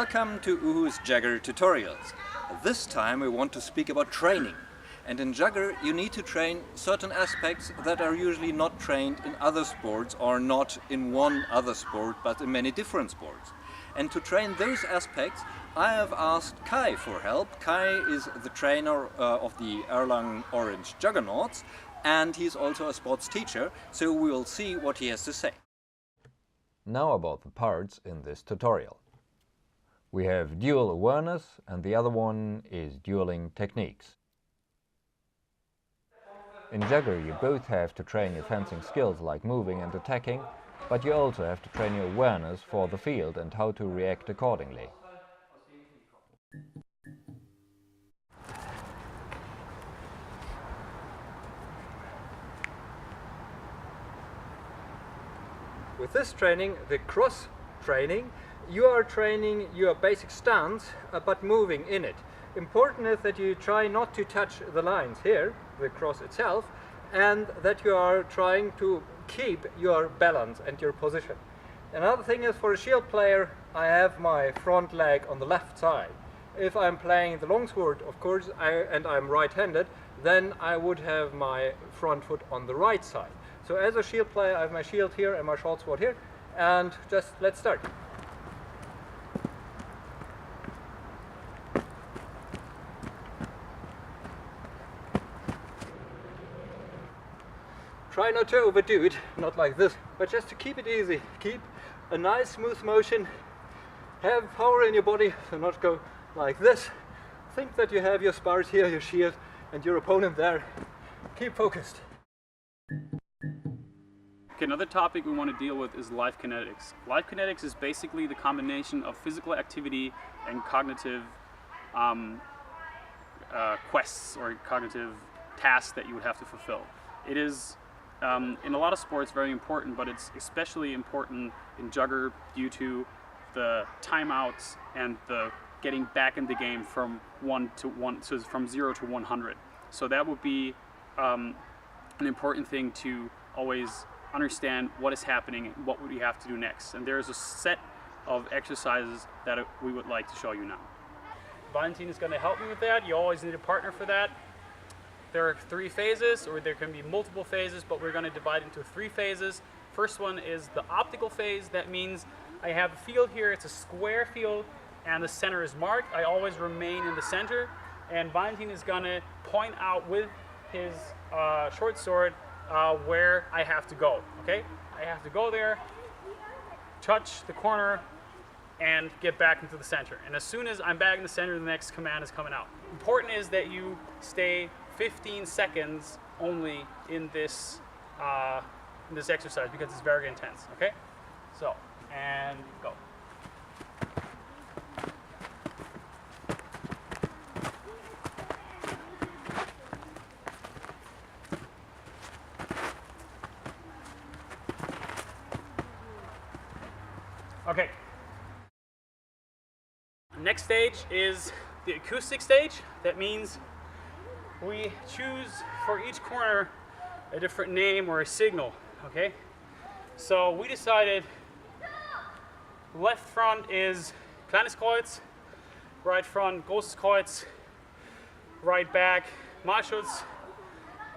Welcome to Uhus Jugger Tutorials. This time we want to speak about training. And in Jugger you need to train certain aspects that are usually not trained in other sports, or not in one other sport but in many different sports. And to train those aspects I have asked Kai for help. Kai is the trainer of the Erlangen Orange Juggernauts, and he's also a sports teacher, so we will see what he has to say. Now about the parts in this tutorial. We have duel awareness and the other one is dueling techniques. In Jugger you both have to train your fencing skills like moving and attacking, but you also have to train your awareness for the field and how to react accordingly. With this training, the cross training, you are training your basic stance but moving in it. Important is that you try not to touch the lines here, the cross itself, and that you are trying to keep your balance and your position. Another thing is, for a shield player, I have my front leg on the left side. If I'm playing the longsword, of course, and I'm right-handed, then I would have my front foot on the right side. So as a shield player, I have my shield here and my short sword here, and just let's start. Try not to overdo it, not like this, but just to keep it easy. Keep a nice smooth motion, have power in your body, so not go like this. Think that you have your spars here, your shield, and your opponent there. Keep focused. Okay, another topic we want to deal with is life kinetics. Life kinetics is basically the combination of physical activity and cognitive quests or cognitive tasks that you would have to fulfill. It is, in a lot of sports, very important, but it's especially important in Jugger due to the timeouts and the getting back in the game from 1 to 1, so from 0 to 100. So that would be an important thing to always understand what is happening and what would we have to do next. And there's a set of exercises that we would like to show you now. Valentin is going to help me with that. You always need a partner for that. There are 3 phases, or there can be multiple phases, but we're going to divide into 3 phases. First one is the optical phase. That means I have a field here, it's a square field, and the center is marked. I always remain in the center, and Valentin is going to point out with his short sword where I have to go, okay? I have to go there, touch the corner, and get back into the center. And as soon as I'm back in the center, the next command is coming out. Important is that you stay 15 seconds only in this exercise because it's very intense, okay? So, and go. Okay. Next stage is the acoustic stage. That means we choose for each corner a different name or a signal, okay? So we decided left front is Kleines Kreuz, right front Großes Kreuz, right back Marschutz,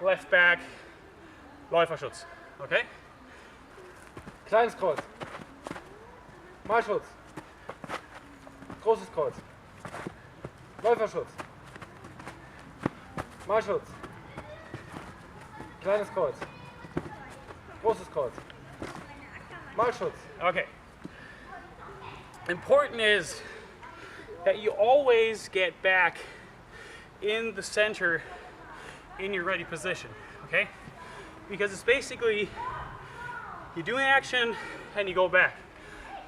left back Läuferschutz, okay? Kleines Kreuz, Marschutz, Großes Kreuz, Läuferschutz, Marschutz, Kleines Kreuz, Großes Kreuz, Marschutz. Okay. Important is that you always get back in the center in your ready position, okay? Because it's basically you do an action and you go back.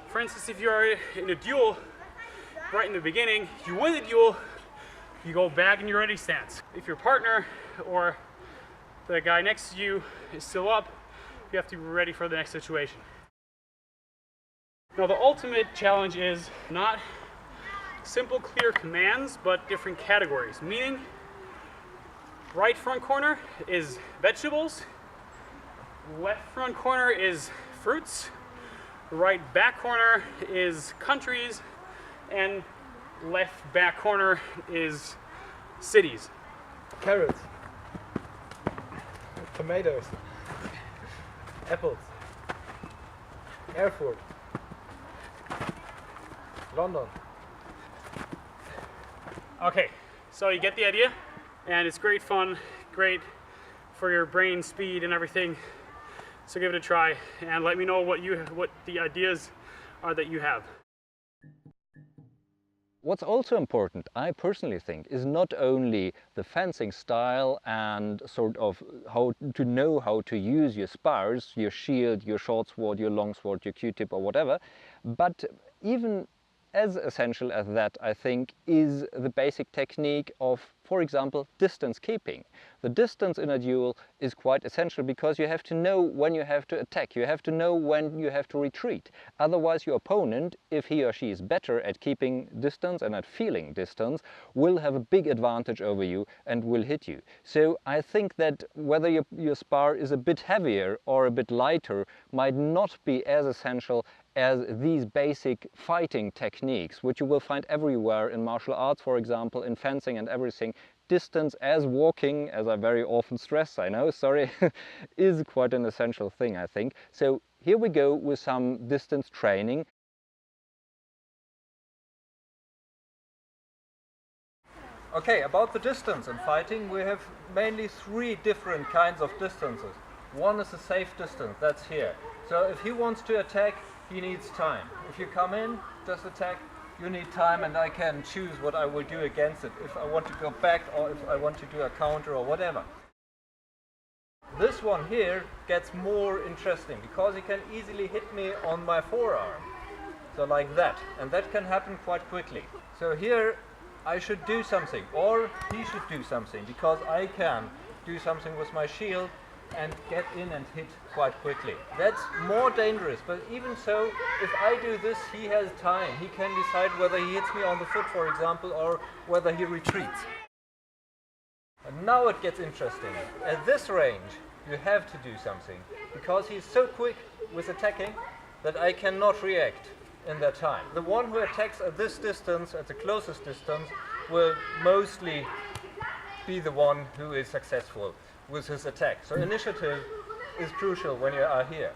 For instance, if you're in a duel right in the beginning, you win the duel, you go back in your ready stance. If your partner or the guy next to you is still up, you have to be ready for the next situation. Now the ultimate challenge is not simple, clear commands, but different categories. Meaning, right front corner is vegetables, left front corner is fruits, right back corner is countries, and left back corner is cities. Carrots. Tomatoes. Apples. Erfurt. London. Okay, so you get the idea, and it's great fun, great for your brain speed and everything. So give it a try, and let me know what the ideas are that you have. What's also important, I personally think, is not only the fencing style and sort of how to know how to use your spars, your shield, your short sword, your long sword, your Q-tip or whatever, but even as essential as that, I think, is the basic technique of, for example, distance keeping. The distance in a duel is quite essential because you have to know when you have to attack, you have to know when you have to retreat. Otherwise your opponent, if he or she is better at keeping distance and at feeling distance, will have a big advantage over you and will hit you. So I think that whether your spar is a bit heavier or a bit lighter might not be as essential as these basic fighting techniques, which you will find everywhere in martial arts, for example, in fencing and everything. Distance as walking, as I very often stress, I know, sorry, is quite an essential thing, I think. So here we go with some distance training. Okay, about the distance in fighting, we have mainly 3 different kinds of distances. One is a safe distance, that's here. So if he wants to attack, he needs time. If you come in, just attack, you need time, and I can choose what I will do against it, if I want to go back or if I want to do a counter or whatever. This one here gets more interesting because he can easily hit me on my forearm. So like that, and that can happen quite quickly. So here I should do something, or he should do something, because I can do something with my shield and get in and hit quite quickly. That's more dangerous, but even so, if I do this, he has time. He can decide whether he hits me on the foot, for example, or whether he retreats. And now it gets interesting. At this range, you have to do something, because he's so quick with attacking that I cannot react in that time. The one who attacks at this distance, at the closest distance, will mostly be the one who is successful with his attack. So initiative is crucial when you are here.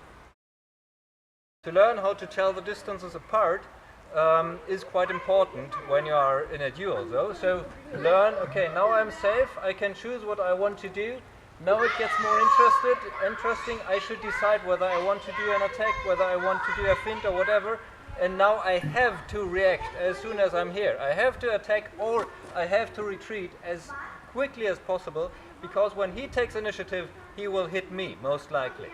To learn how to tell the distances apart is quite important when you are in a duel though. So learn, okay, now I'm safe, I can choose what I want to do. Now it gets more interesting. I should decide whether I want to do an attack, whether I want to do a feint or whatever. And now I have to react as soon as I'm here. I have to attack or I have to retreat as quickly as possible, because when he takes initiative, he will hit me, most likely.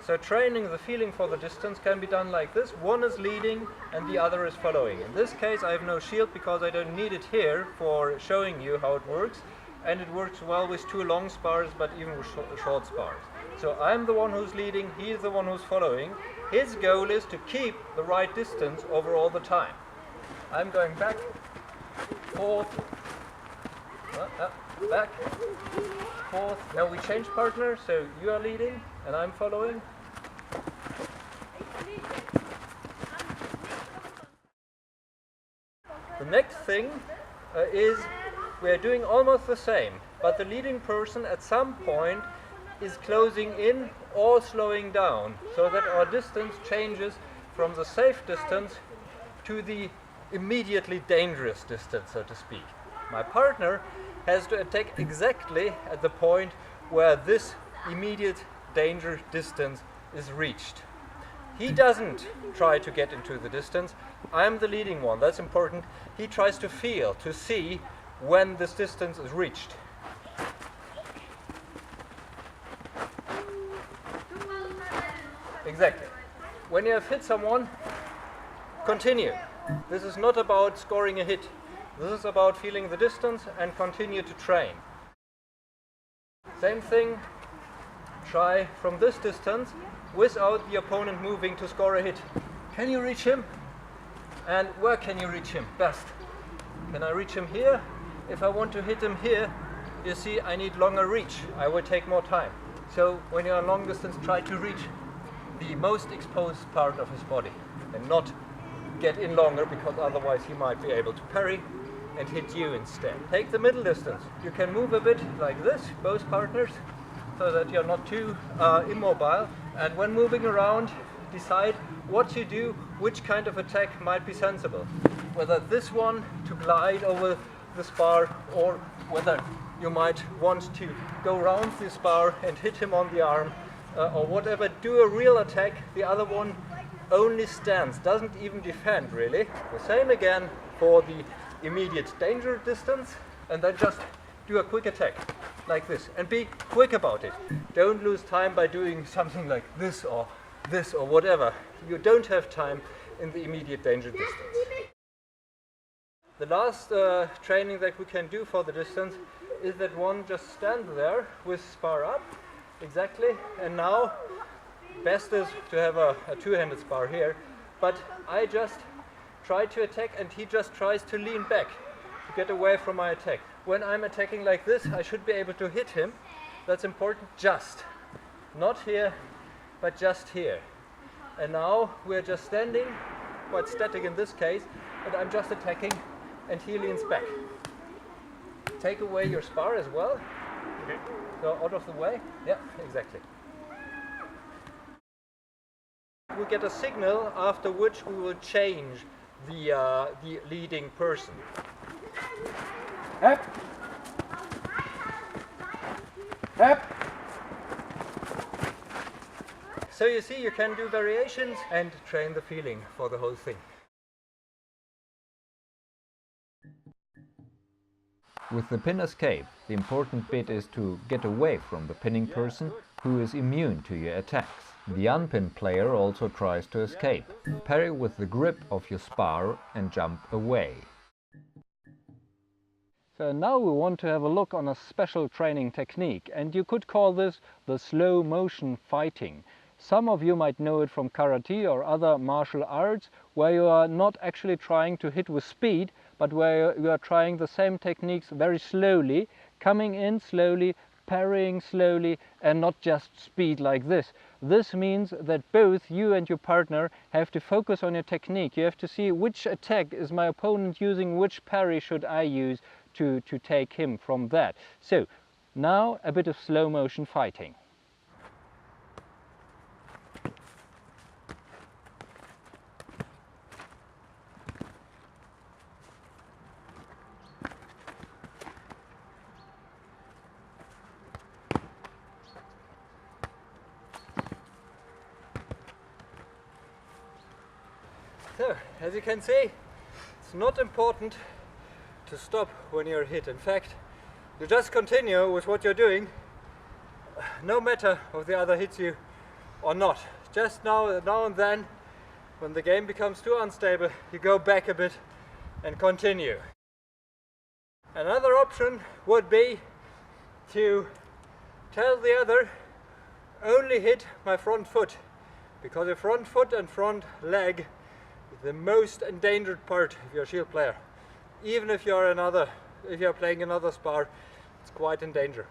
So training the feeling for the distance can be done like this. One is leading and the other is following. In this case, I have no shield because I don't need it here for showing you how it works. And it works well with 2 long spars, but even with short spars. So I'm the one who's leading, he's the one who's following. His goal is to keep the right distance over all the time. I'm going back, forth, back, forth. Now we change partner, so you are leading and I'm following. The next thing is we're doing almost the same, but the leading person at some point is closing in or slowing down, so that our distance changes from the safe distance to the immediately dangerous distance, so to speak. My partner has to attack exactly at the point where this immediate danger distance is reached. He doesn't try to get into the distance. I'm the leading one, that's important. He tries to feel, to see when this distance is reached. Exactly. When you have hit someone, continue. This is not about scoring a hit. This is about feeling the distance and continue to train. Same thing, try from this distance without the opponent moving to score a hit. Can you reach him? And where can you reach him best? Can I reach him here? If I want to hit him here, you see I need longer reach. I will take more time. So when you're on long distance, try to reach the most exposed part of his body and not get in longer, because otherwise he might be able to parry and hit you instead. Take the middle distance. You can move a bit like this, both partners, so that you're not too immobile. And when moving around, decide what to do, which kind of attack might be sensible. Whether this one to glide over the spar, or whether you might want to go around the spar and hit him on the arm, or whatever. Do a real attack. The other one only stands, doesn't even defend really. The same again for the immediate danger distance, and then just do a quick attack like this and be quick about it. Don't lose time by doing something like this or whatever. You don't have time in the immediate danger distance. The last training that we can do for the distance is that one just stands there with spar up, exactly, and now best is to have a two-handed spar here, but I just try to attack and he just tries to lean back to get away from my attack. When I'm attacking like this, I should be able to hit him. That's important, just. Not here, but just here. And now we're just standing, quite static in this case, and I'm just attacking and he leans back. Take away your spar as well. Okay. So out of the way. Yeah, exactly. We get a signal after which we will change the leading person. Up. Up. So you see, you can do variations and train the feeling for the whole thing. With the pin escape, the important bit is to get away from the pinning person who is immune to your attacks. The unpinned player also tries to escape. Parry with the grip of your spar and jump away. So now we want to have a look on a special training technique, and you could call this the slow motion fighting. Some of you might know it from karate or other martial arts, where you are not actually trying to hit with speed, but where you are trying the same techniques very slowly, coming in slowly, parrying slowly, and not just speed like this. This means that both you and your partner have to focus on your technique. You have to see which attack is my opponent using, which parry should I use to take him from that. So now a bit of slow motion fighting. So, as you can see, it's not important to stop when you're hit. In fact, you just continue with what you're doing, no matter if the other hits you or not. Just now and then, when the game becomes too unstable, you go back a bit and continue. Another option would be to tell the other, only hit my front foot, because the front foot and front leg is the most endangered part if you're a shield player. Even if you're playing another spar, it's quite in danger.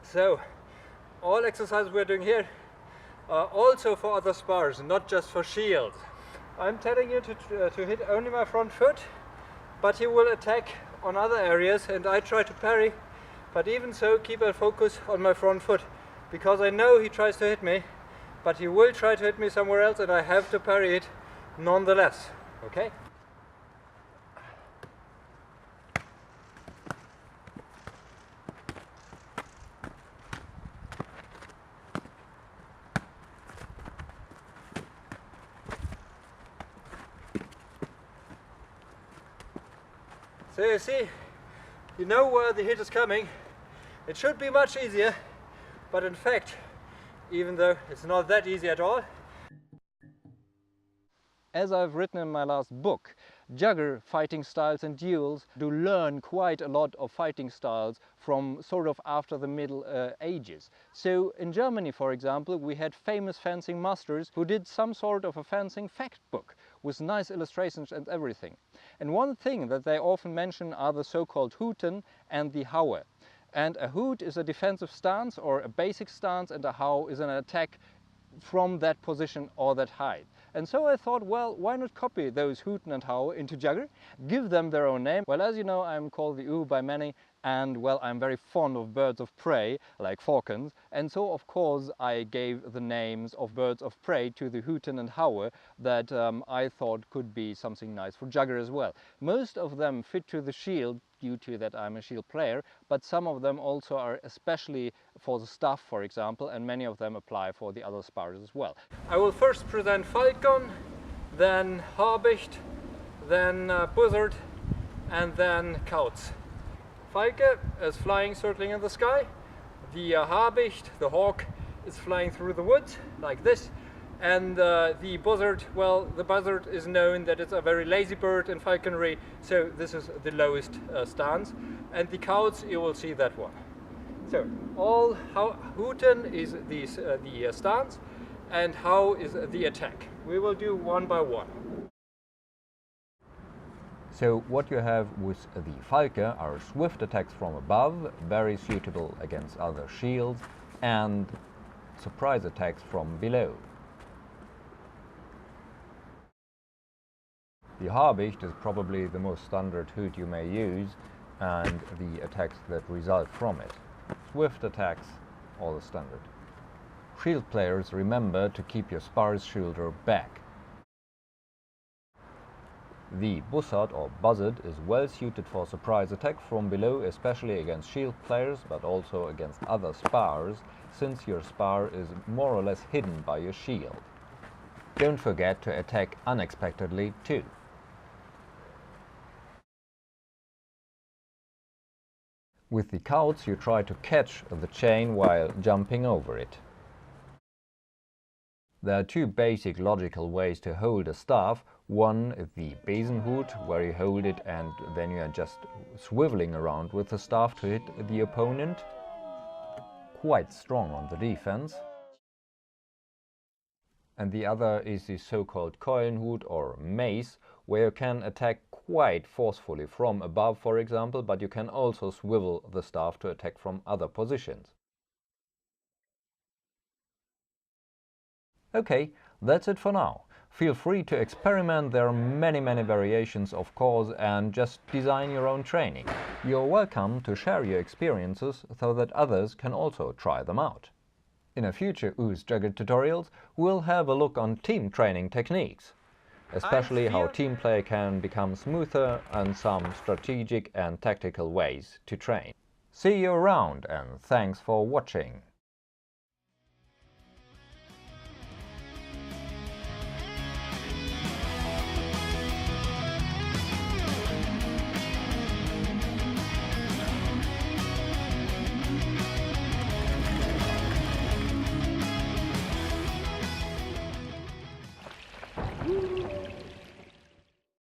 So all exercises we're doing here are also for other spars, not just for shields. I'm telling you to hit only my front foot, but he will attack on other areas and I try to parry, but even so keep a focus on my front foot, because I know he tries to hit me, but he will try to hit me somewhere else and I have to parry it nonetheless. Okay? So you see, you know where the hit is coming. It should be much easier, but in fact, even though it's not that easy at all. As I've written in my last book, Jugger fighting styles and duels do learn quite a lot of fighting styles from sort of after the Middle Ages. So in Germany, for example, we had famous fencing masters who did some sort of a fencing fact book with nice illustrations and everything. And one thing that they often mention are the so-called Huten and the Haue. And a Hut is a defensive stance or a basic stance, and a Haue is an attack from that position or that height. And so I thought, well, why not copy those Huten and Haue into Jugger, give them their own name. Well, as you know, I'm called the Uhu by many, and well, I'm very fond of birds of prey, like falcons, and so of course I gave the names of birds of prey to the Huten and Haue that I thought could be something nice for Jugger as well. Most of them fit to the shield due to that I'm a shield player, but some of them also are especially for the staff, for example, and many of them apply for the other spars as well. I will first present Falcon, then Habicht, then Buzzard, and then Kauz. Falke is flying, circling in the sky. The Habicht, the hawk, is flying through the woods like this. And the buzzard, well, the buzzard is known that it's a very lazy bird in falconry, so this is the lowest stance. And the Kauz, you will see that one. So all Huten is the stance, and Haue is the attack. We will do one by one. So what you have with the Falke are swift attacks from above, very suitable against other shields, and surprise attacks from below. The Habicht is probably the most standard Hut you may use, and the attacks that result from it. Swift attacks, all the standard. Shield players, remember to keep your sparse shoulder back. The Bussard or Buzzard is well suited for surprise attack from below, especially against shield players, but also against other spars, since your spar is more or less hidden by your shield. Don't forget to attack unexpectedly too. With the Kauz you try to catch the chain while jumping over it. There are two basic logical ways to hold a staff. One is the Besenhut, where you hold it and then you are just swiveling around with the staff to hit the opponent. Quite strong on the defense. And the other is the so-called Keulenhut or mace, where you can attack quite forcefully from above, for example, but you can also swivel the staff to attack from other positions. Okay, that's it for now. Feel free to experiment, there are many variations of course, and just design your own training. You're welcome to share your experiences so that others can also try them out. In a future Uhus Jugger Tutorials, we'll have a look on team training techniques, especially how team play can become smoother and some strategic and tactical ways to train. See you around and thanks for watching.